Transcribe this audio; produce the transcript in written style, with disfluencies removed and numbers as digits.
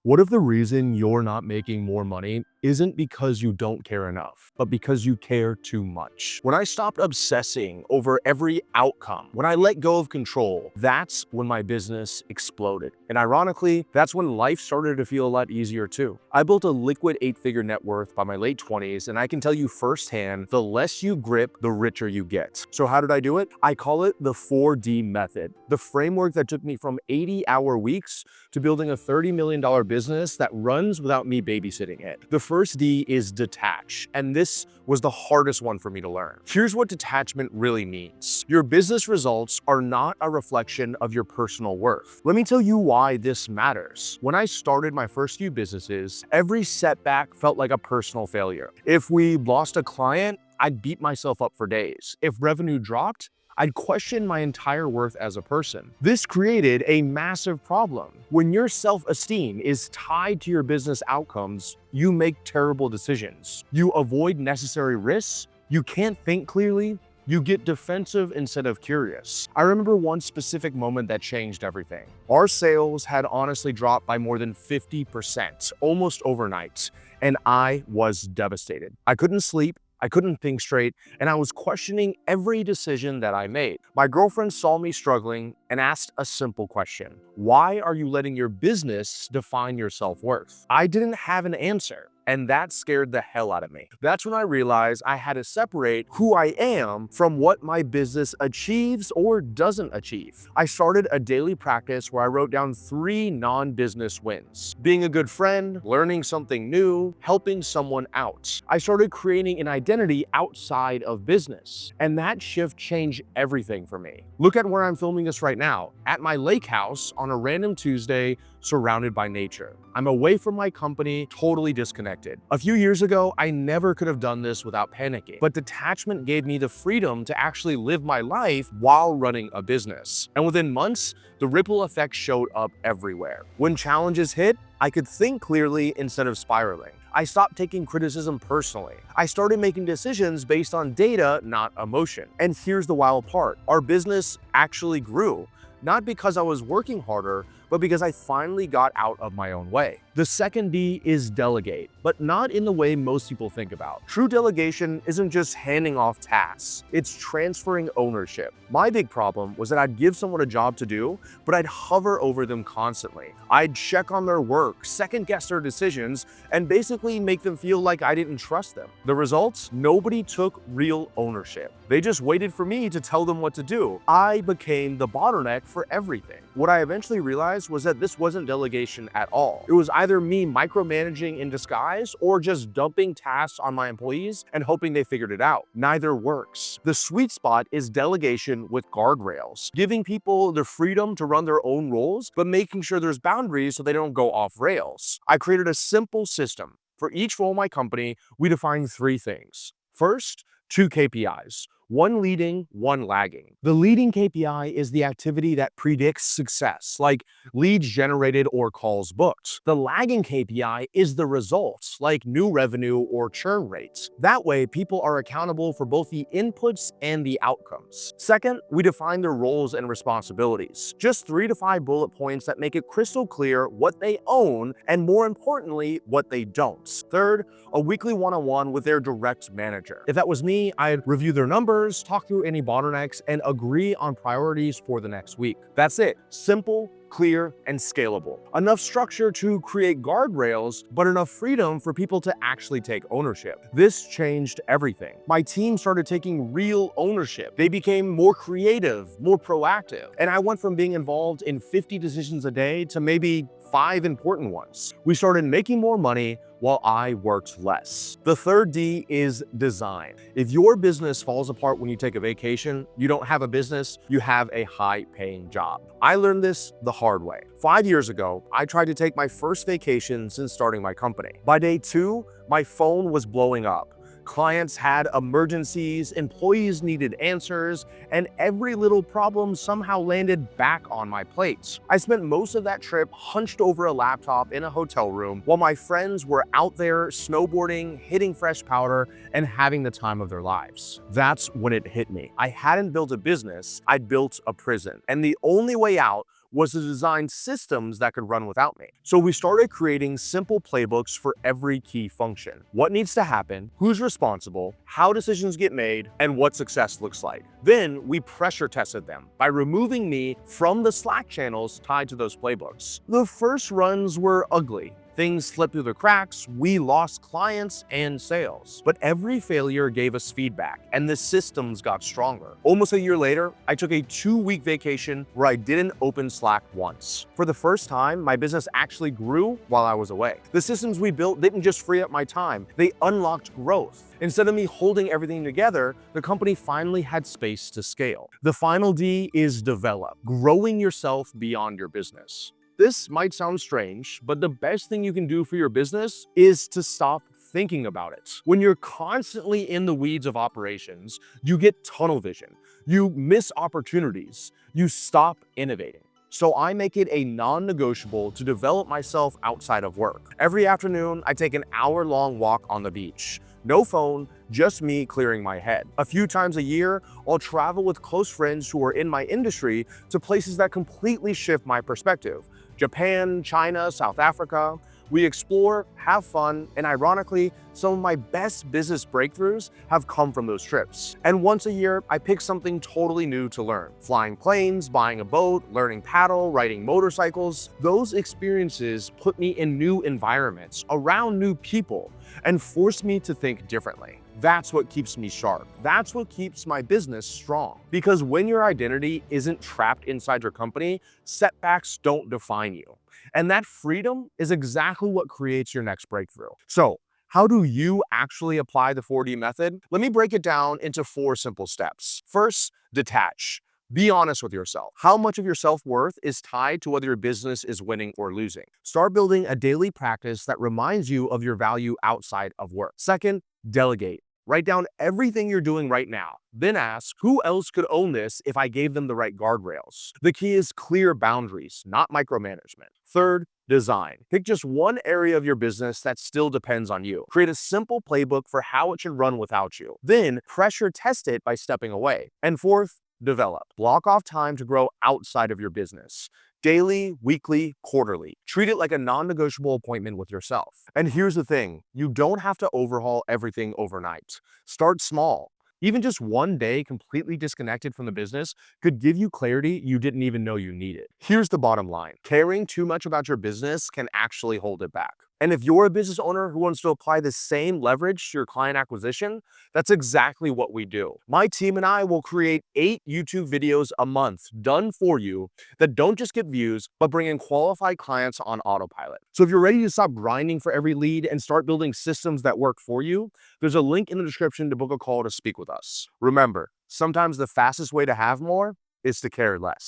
What if the reason you're not making more money isn't because you don't care enough, but because you care too much? When I stopped obsessing over every outcome, when I let go of control, that's when my business exploded. And ironically, that's when life started to feel a lot easier too. I built a liquid 8-figure net worth by my late 20s, and I can tell you firsthand, the less you grip, the richer you get. So how did I do it? I call it the 4D method, the framework that took me from 80-hour weeks to building a $30 million business that runs without me babysitting it. The first D is detach, and this was the hardest one for me to learn. Here's what detachment really means. Your business results are not a reflection of your personal worth. Let me tell you why this matters. When I started my first few businesses, every setback felt like a personal failure. If we lost a client, I'd beat myself up for days. If revenue dropped, I'd question my entire worth as a person. This created a massive problem. When your self-esteem is tied to your business outcomes, you make terrible decisions. You avoid necessary risks, you can't think clearly, you get defensive instead of curious. I remember one specific moment that changed everything. Our sales had honestly dropped by more than 50%, almost overnight, and I was devastated. I couldn't sleep, I couldn't think straight, and I was questioning every decision that I made. My girlfriend saw me struggling and asked a simple question. Why are you letting your business define your self-worth? I didn't have an answer, and that scared the hell out of me. That's when I realized I had to separate who I am from what my business achieves or doesn't achieve. I started a daily practice where I wrote down 3 non-business wins: being a good friend, learning something new, helping someone out. I started creating an identity outside of business, and that shift changed everything for me. Look at where I'm filming this right now, at my lake house on a random Tuesday, surrounded by nature. I'm away from my company, totally disconnected. A few years ago, I never could have done this without panicking, but detachment gave me the freedom to actually live my life while running a business. And within months, the ripple effect showed up everywhere. When challenges hit, I could think clearly instead of spiraling. I stopped taking criticism personally. I started making decisions based on data, not emotion. And here's the wild part. Our business actually grew, not because I was working harder, but because I finally got out of my own way. The second D is delegate, but not in the way most people think about. True delegation isn't just handing off tasks, it's transferring ownership. My big problem was that I'd give someone a job to do, but I'd hover over them constantly. I'd check on their work, second guess their decisions, and basically make them feel like I didn't trust them. The results? Nobody took real ownership. They just waited for me to tell them what to do. I became the bottleneck for everything. What I eventually realized was that this wasn't delegation at all. It was either me micromanaging in disguise or just dumping tasks on my employees and hoping they figured it out. Neither works. The sweet spot is delegation with guardrails, giving people the freedom to run their own roles, but making sure there's boundaries so they don't go off rails. I created a simple system. For each role in my company, we define 3 things. First, 2 KPIs. One leading, one lagging. The leading KPI is the activity that predicts success, like leads generated or calls booked. The lagging KPI is the results, like new revenue or churn rates. That way, people are accountable for both the inputs and the outcomes. Second, we define their roles and responsibilities. Just 3 to 5 bullet points that make it crystal clear what they own and, more importantly, what they don't. Third, a weekly one-on-one with their direct manager. If that was me, I'd review their numbers, talk through any bottlenecks, and agree on priorities for the next week. That's it. Simple, clear, and scalable. Enough structure to create guardrails, but enough freedom for people to actually take ownership. This changed everything. My team started taking real ownership. They became more creative, more proactive, and I went from being involved in 50 decisions a day to maybe 5 important ones. We started making more money while I worked less. The third D is design. If your business falls apart when you take a vacation, you don't have a business, you have a high-paying job. I learned this the hard way. 5 years ago, I tried to take my first vacation since starting my company. By day 2, my phone was blowing up. Clients had emergencies, employees needed answers, and every little problem somehow landed back on my plate. I spent most of that trip hunched over a laptop in a hotel room while my friends were out there snowboarding, hitting fresh powder, and having the time of their lives. That's when it hit me. I hadn't built a business, I'd built a prison. And the only way out was to design systems that could run without me. So we started creating simple playbooks for every key function. What needs to happen, who's responsible, how decisions get made, and what success looks like. Then we pressure tested them by removing me from the Slack channels tied to those playbooks. The first runs were ugly. Things slipped through the cracks, we lost clients and sales. But every failure gave us feedback, and the systems got stronger. Almost a year later, I took a 2-week vacation where I didn't open Slack once. For the first time, my business actually grew while I was away. The systems we built didn't just free up my time, they unlocked growth. Instead of me holding everything together, the company finally had space to scale. The final D is develop, growing yourself beyond your business. This might sound strange, but the best thing you can do for your business is to stop thinking about it. When you're constantly in the weeds of operations, you get tunnel vision, you miss opportunities, you stop innovating. So I make it a non-negotiable to develop myself outside of work. Every afternoon, I take an hour-long walk on the beach. No phone, just me clearing my head. A few times a year, I'll travel with close friends who are in my industry to places that completely shift my perspective. Japan, China, South Africa. We explore, have fun, and ironically, some of my best business breakthroughs have come from those trips. And once a year, I pick something totally new to learn. Flying planes, buying a boat, learning paddle, riding motorcycles. Those experiences put me in new environments, around new people, and force me to think differently. That's what keeps me sharp. That's what keeps my business strong. Because when your identity isn't trapped inside your company, setbacks don't define you. And that freedom is exactly what creates your next breakthrough. So, how do you actually apply the 4D method? Let me break it down into 4 simple steps. First, detach. Be honest with yourself. How much of your self-worth is tied to whether your business is winning or losing? Start building a daily practice that reminds you of your value outside of work. Second, delegate. Write down everything you're doing right now. Then ask, who else could own this if I gave them the right guardrails? The key is clear boundaries, not micromanagement. Third, design. Pick just one area of your business that still depends on you. Create a simple playbook for how it should run without you. Then pressure test it by stepping away. And fourth, develop. Block off time to grow outside of your business. Daily, weekly, quarterly. Treat it like a non-negotiable appointment with yourself. And here's the thing, you don't have to overhaul everything overnight. Start small. Even just one day completely disconnected from the business could give you clarity you didn't even know you needed. Here's the bottom line. Caring too much about your business can actually hold it back. And if you're a business owner who wants to apply the same leverage to your client acquisition, that's exactly what we do. My team and I will create 8 YouTube videos a month done for you that don't just get views, but bring in qualified clients on autopilot. So if you're ready to stop grinding for every lead and start building systems that work for you, there's a link in the description to book a call to speak with us. Remember, sometimes the fastest way to have more is to care less.